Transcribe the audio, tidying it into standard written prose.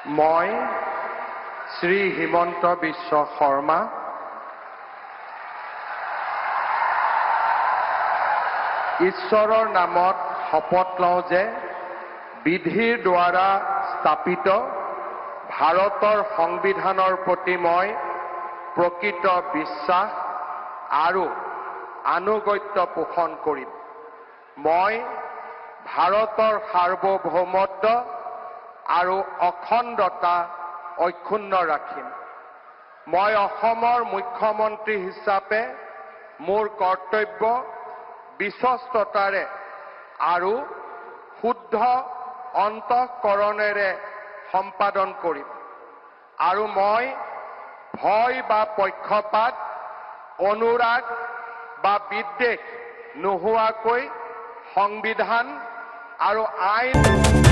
মই শ্ৰী হিমন্ত বিশ্ব শৰ্মা ঈশ্বৰৰ নামত শপত লওঁ যে বিধিৰ দ্বাৰা স্থাপিত ভাৰতৰ সংবিধানৰ প্ৰতি মই প্ৰকৃত বিশ্বাস আৰু আনুগত্য পোষণ কৰিম। মই ভাৰতৰ সাৰ্বভৌমত্ব আৰু অখণ্ডতা অক্ষুণ্ণ ৰাখিম। মই অসমৰ মুখ্যমন্ত্ৰী হিচাপে মোৰ কৰ্তব্য বিশ্বস্ততাৰে আৰু শুদ্ধ অন্তঃকৰণেৰে সম্পাদন কৰিম আৰু মই ভয় বা পক্ষপাত, অনুৰাগ বা বিদ্বেষ নোহোৱাকৈ সংবিধান আৰু আইন